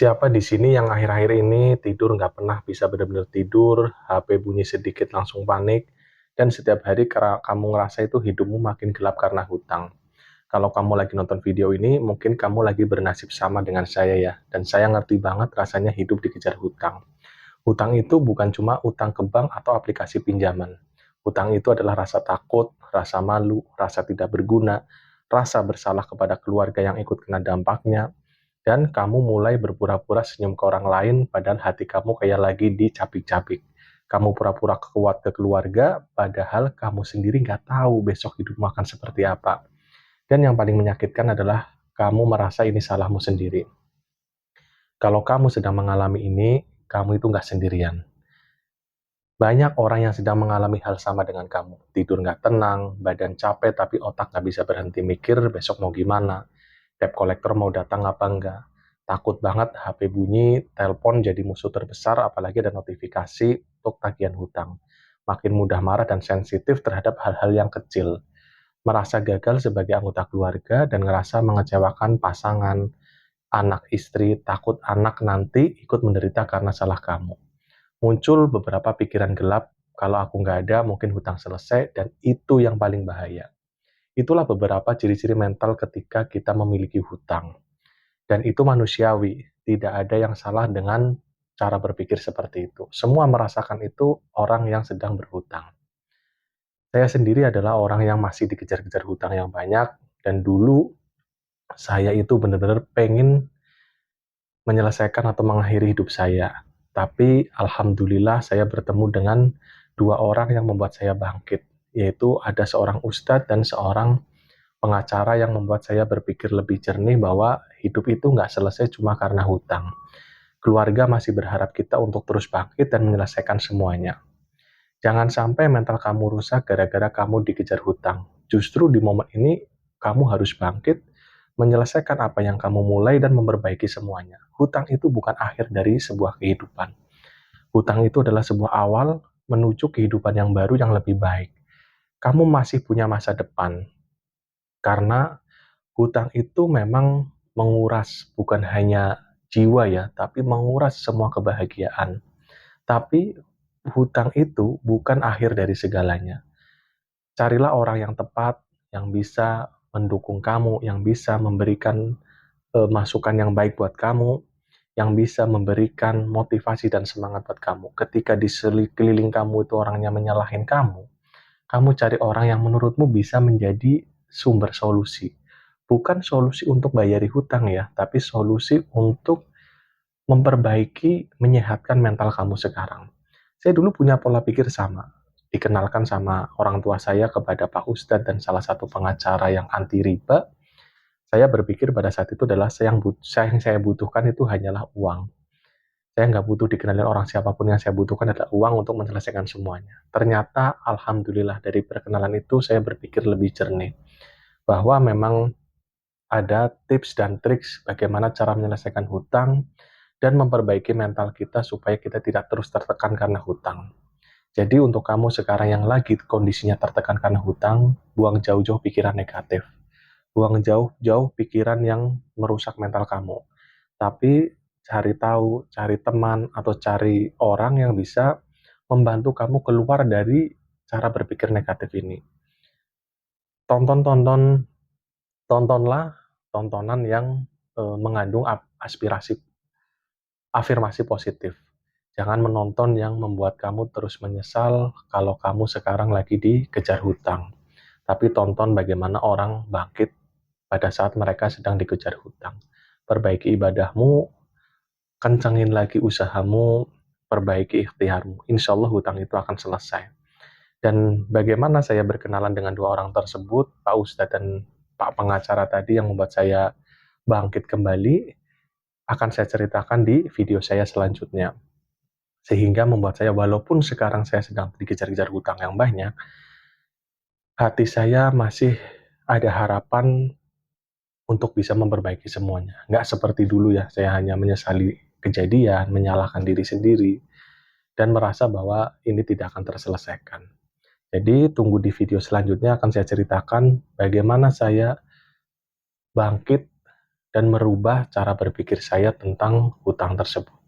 Siapa di sini yang akhir-akhir ini tidur nggak pernah bisa benar-benar tidur, HP bunyi sedikit langsung panik, dan setiap hari kamu ngerasa itu hidupmu makin gelap karena hutang. Kalau kamu lagi nonton video ini, mungkin kamu lagi bernasib sama dengan saya ya, dan saya ngerti banget rasanya hidup dikejar hutang. Hutang itu bukan cuma utang ke bank atau aplikasi pinjaman. Hutang itu adalah rasa takut, rasa malu, rasa tidak berguna, rasa bersalah kepada keluarga yang ikut kena dampaknya, dan kamu mulai berpura-pura senyum ke orang lain, padahal hati kamu kayak lagi dicapik-capik. Kamu pura-pura kuat ke keluarga, padahal kamu sendiri nggak tahu besok hidupmu akan seperti apa. Dan yang paling menyakitkan adalah kamu merasa ini salahmu sendiri. Kalau kamu sedang mengalami ini, kamu itu nggak sendirian. Banyak orang yang sedang mengalami hal sama dengan kamu. Tidur nggak tenang, badan capek tapi otak nggak bisa berhenti mikir besok mau gimana. Debt collector mau datang apa enggak. Takut banget HP bunyi, telepon jadi musuh terbesar, apalagi ada notifikasi untuk tagihan hutang. Makin mudah marah dan sensitif terhadap hal-hal yang kecil. Merasa gagal sebagai anggota keluarga dan ngerasa mengecewakan pasangan, anak istri, takut anak nanti ikut menderita karena salah kamu. Muncul beberapa pikiran gelap, kalau aku nggak ada mungkin hutang selesai, dan itu yang paling bahaya. Itulah beberapa ciri-ciri mental ketika kita memiliki hutang. Dan itu manusiawi, tidak ada yang salah dengan cara berpikir seperti itu. Semua merasakan itu orang yang sedang berhutang. Saya sendiri adalah orang yang masih dikejar-kejar hutang yang banyak, dan dulu saya itu benar-benar pengen menyelesaikan atau mengakhiri hidup saya. Tapi alhamdulillah saya bertemu dengan dua orang yang membuat saya bangkit, yaitu ada seorang ustadz dan seorang pengacara yang membuat saya berpikir lebih jernih bahwa hidup itu nggak selesai cuma karena hutang. Keluarga masih berharap kita untuk terus bangkit dan menyelesaikan semuanya. Jangan sampai mental kamu rusak gara-gara kamu dikejar hutang. Justru di momen ini, kamu harus bangkit, menyelesaikan apa yang kamu mulai dan memperbaiki semuanya. Hutang itu bukan akhir dari sebuah kehidupan. Hutang itu adalah sebuah awal menuju kehidupan yang baru yang lebih baik. Kamu masih punya masa depan, karena hutang itu memang menguras bukan hanya jiwa ya, tapi menguras semua kebahagiaan. Tapi hutang itu bukan akhir dari segalanya. Carilah orang yang tepat, yang bisa mendukung kamu, yang bisa memberikan masukan yang baik buat kamu, yang bisa memberikan motivasi dan semangat buat kamu. Ketika di sekeliling kamu itu orangnya menyalahin kamu cari orang yang menurutmu bisa menjadi sumber solusi. Bukan solusi untuk bayari hutang ya, tapi solusi untuk memperbaiki, menyehatkan mental kamu sekarang. Saya dulu punya pola pikir sama. Dikenalkan sama orang tua saya kepada Pak Ustadz dan salah satu pengacara yang anti riba, saya berpikir pada saat itu adalah yang saya butuhkan itu hanyalah uang. Saya nggak butuh dikenalin orang siapapun, yang saya butuhkan adalah uang untuk menyelesaikan semuanya. Ternyata, alhamdulillah dari perkenalan itu saya berpikir lebih jernih. Bahwa memang ada tips dan triks bagaimana cara menyelesaikan hutang dan memperbaiki mental kita supaya kita tidak terus tertekan karena hutang. Jadi untuk kamu sekarang yang lagi kondisinya tertekan karena hutang, buang jauh-jauh pikiran negatif. Buang jauh-jauh pikiran yang merusak mental kamu. Tapi cari tahu, cari teman, atau cari orang yang bisa membantu kamu keluar dari cara berpikir negatif ini. Tonton-tonton, tontonlah tontonan yang mengandung aspirasi, afirmasi positif. Jangan menonton yang membuat kamu terus menyesal kalau kamu sekarang lagi dikejar hutang. Tapi tonton bagaimana orang bangkit pada saat mereka sedang dikejar hutang. Perbaiki ibadahmu, kencangin lagi usahamu, perbaiki ikhtiarmu. Insya Allah hutang itu akan selesai. Dan bagaimana saya berkenalan dengan dua orang tersebut, Pak Ustadz dan Pak Pengacara tadi yang membuat saya bangkit kembali, akan saya ceritakan di video saya selanjutnya. Sehingga membuat saya, walaupun sekarang saya sedang dikejar-kejar hutang yang banyak, hati saya masih ada harapan untuk bisa memperbaiki semuanya. Nggak seperti dulu ya, saya hanya menyesali kejadian, menyalahkan diri sendiri, dan merasa bahwa ini tidak akan terselesaikan. Jadi tunggu di video selanjutnya akan saya ceritakan bagaimana saya bangkit dan merubah cara berpikir saya tentang hutang tersebut.